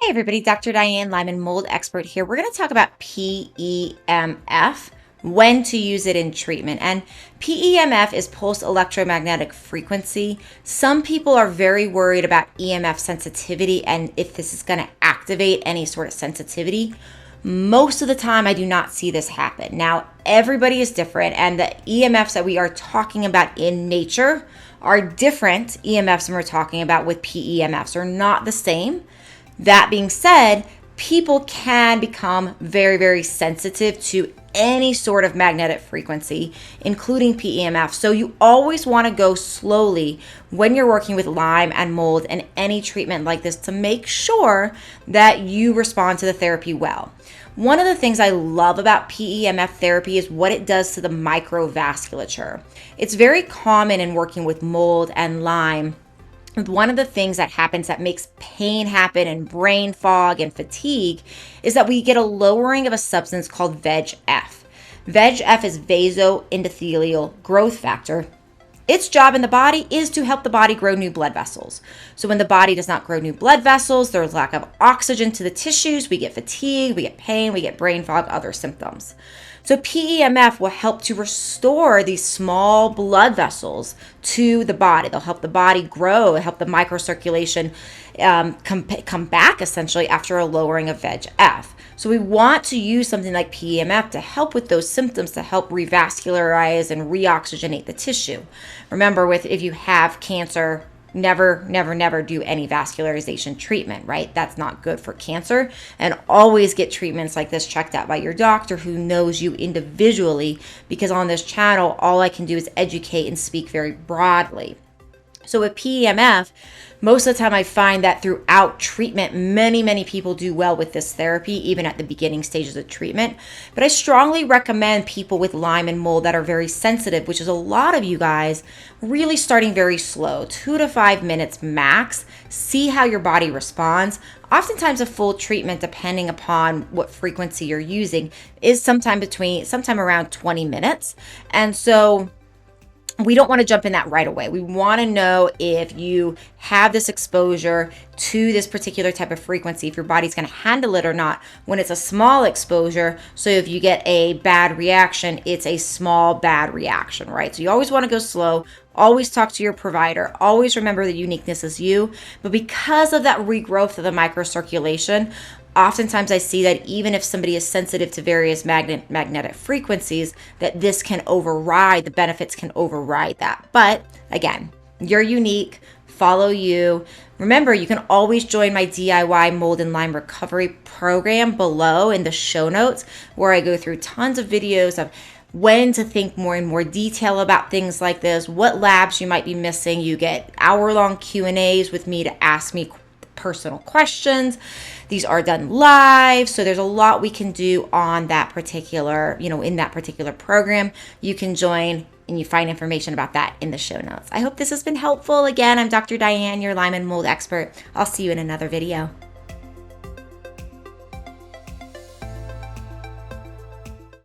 Hey everybody, Dr. Diane, Lyme and mold expert here. We're going to talk about PEMF, when to use it in treatment. And PEMF is pulse electromagnetic frequency. Some people are very worried about EMF sensitivity and if this is going to activate any sort of sensitivity. Most of the time, I do not see this happen. Now, everybody is different, and the EMFs that we are talking about in nature are different EMFs than we're talking about with PEMFs. They're not the same. That being said, people can become very, very sensitive to any sort of magnetic frequency, including PEMF. So you always want to go slowly when you're working with Lyme and mold and any treatment like this to make sure that you respond to the therapy well. One of the things I love about PEMF therapy is what it does to the microvasculature. It's very common in working with mold and Lyme. One of the things that happens that makes pain happen and brain fog and fatigue is that we get a lowering of a substance called VEGF. VEGF is vasoendothelial growth factor. Its job in the body is to help the body grow new blood vessels. So when the body does not grow new blood vessels, there's lack of oxygen to the tissues, we get fatigue, we get pain, we get brain fog, other symptoms. So PEMF will help to restore these small blood vessels to the body. They'll help the body grow, help the microcirculation come back essentially after a lowering of VEGF. So we want to use something like PEMF to help with those symptoms, to help revascularize and reoxygenate the tissue. Remember, if you have cancer, never do any vascularization treatment, right? That's not good for cancer. And always get treatments like this checked out by your doctor who knows you individually, because on this channel, all I can do is educate and speak very broadly. So with PEMF, most of the time I find that throughout treatment, many people do well with this therapy, even at the beginning stages of treatment. But I strongly recommend people with Lyme and mold that are very sensitive, which is a lot of you guys, really starting very slow, 2 to 5 minutes max. See how your body responds. Oftentimes a full treatment, depending upon what frequency you're using, is sometime around 20 minutes. And so we don't want to jump in that right away. We want to know if you have this exposure to this particular type of frequency, if your body's going to handle it or not when it's a small exposure. So if you get a bad reaction, it's a small bad reaction, right? So you always want to go slow. Always talk to your provider. Always remember the uniqueness is you. But because of that regrowth of the microcirculation, oftentimes I see that even if somebody is sensitive to various magnetic frequencies, that this can override, the benefits can override that. But again, you're unique, follow you. Remember, you can always join my DIY mold and Lyme recovery program below in the show notes, where I go through tons of videos of when to think more and more detail about things like this, what labs you might be missing. You get hour-long Q&As with me to ask me personal questions. These are done live, so there's a lot we can do on that particular, in that particular program. You can join and you find information about that in the show notes. I hope this has been helpful. Again, I'm Dr. Diane, your Lyme and mold expert. I'll see you in another video.